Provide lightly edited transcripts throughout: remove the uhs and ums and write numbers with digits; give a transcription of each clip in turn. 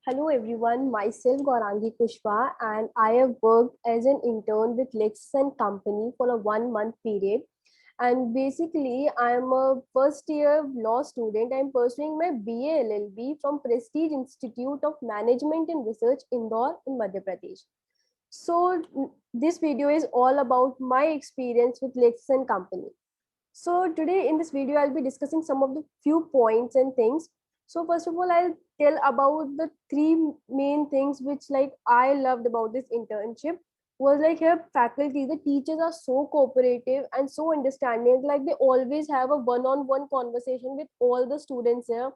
Hello everyone, myself Gaurangi Kushwa and I have worked as an intern with Lexus & Company for a 1 month period. And basically, I am a first year law student. I am pursuing my BA LLB from Prestige Institute of Management and Research, Indore in Madhya Pradesh. So this video is all about my experience with Lexus & Company. So today in this video, I'll be discussing some of the few points and things. So first of all, I'll tell about the three main things which I loved about this internship was here faculty, the teachers are so cooperative and so understanding. Like they always have a one-on-one conversation with all the students here.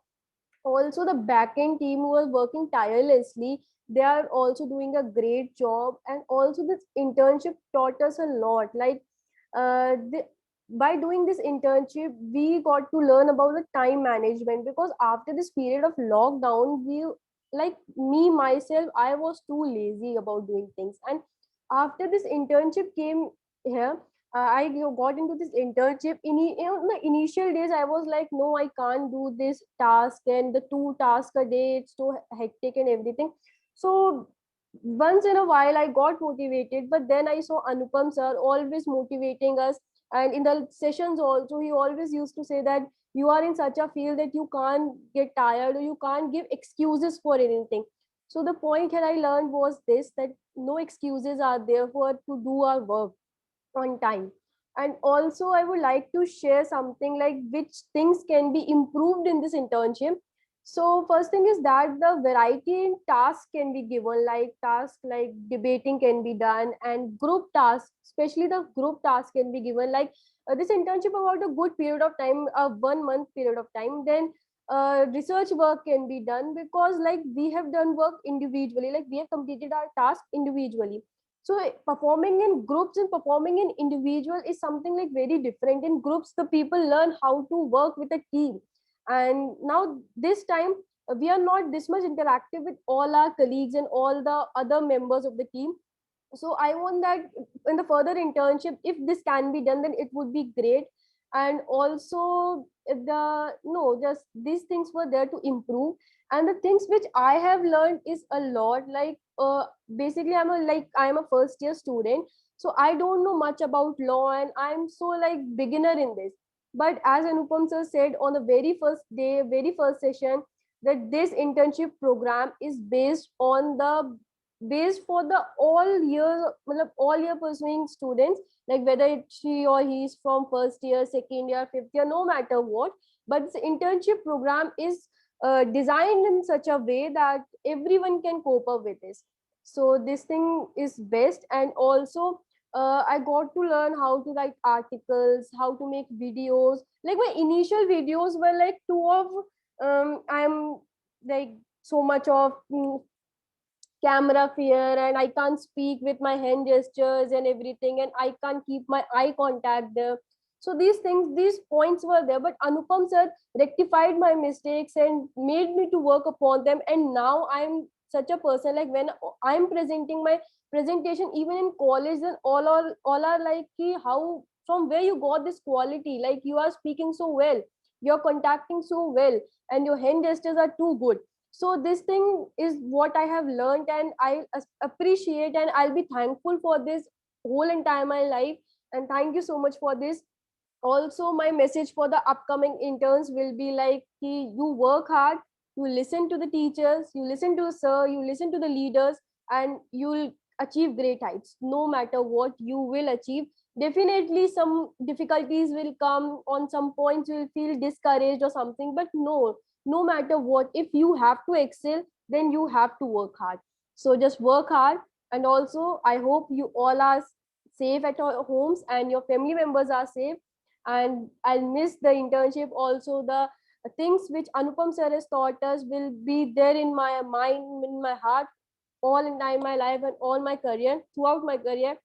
Also, the backend team who are working tirelessly, they are also doing a great job. And also, this internship taught us a lot. By doing this internship, we got to learn about the time management because after this period of lockdown, we like me myself, I was too lazy about doing things. And after this internship came here, I got into this internship. In the initial days, I was like, no, I can't do this task and the two tasks a day. It's too hectic and everything. So once in a while, I got motivated, but then I saw Anupam sir always motivating us. And in the sessions also, he always used to say that you are in such a field that you can't get tired or you can't give excuses for anything. So the point that I learned was this, that no excuses are there for to do our work on time. And also I would like to share something like which things can be improved in this internship. So first thing is that the variety in tasks can be given, like tasks like debating can be done, and group tasks, especially the group tasks can be given, like this internship about a good period of time, a 1 month period of time. Then research work can be done because like we have done work individually, like we have completed our task individually. So performing in groups and performing in individual is something like very different. In groups, the people learn how to work with a team. And now this time, we are not this much interactive with all our colleagues and all the other members of the team. So I want that in the further internship, if this can be done, then it would be great. And also the no just these things were there to improve. And the things which I have learned is a lot, basically I'm a first year student, so I don't know much about law and I'm so like beginner in this. But as Anupam sir said on the very first day, very first session, that this internship program is based for the all years, all year pursuing students, like whether she or he is from first year, second year, fifth year, no matter what. But this internship program is designed in such a way that everyone can cope up with this. So this thing is best. And also I got to learn how to write articles, how to make videos. Like my initial videos were like two of I'm like so much of camera fear, and I can't speak with my hand gestures and everything, and I can't keep my eye contact there. So these things, these points were there, but Anupam sir rectified my mistakes and made me to work upon them. And now I'm such a person, like when I'm presenting my presentation, even in college, then all are like, "Ki, how, from where you got this quality? Like you are speaking so well, you're contacting so well, and your hand gestures are too good." So this thing is what I have learned, and I appreciate and I'll be thankful for this whole entire my life. And thank you so much for this. Also, my message for the upcoming interns will be like, you work hard, you listen to the teachers, you listen to sir, you listen to the leaders, and you'll achieve great heights. No matter what, you will achieve. Definitely some difficulties will come, on some points you'll feel discouraged or something, but no matter what, if you have to excel, then you have to work hard. So just work hard. And also I hope you all are safe at your homes and your family members are safe. And I'll miss the internship. Also, the things which Anupam sir has taught us will be there in my mind, in my heart, all in my life and all my career, throughout my career.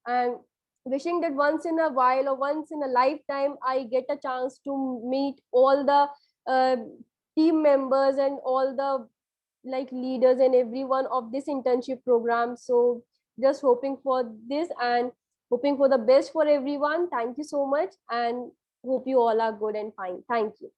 And wishing that once in a while or once in a lifetime, I get a chance to meet all the team members and all the like leaders and everyone of this internship program. So just hoping for this and hoping for the best for everyone. Thank you so much, and hope you all are good and fine. Thank you.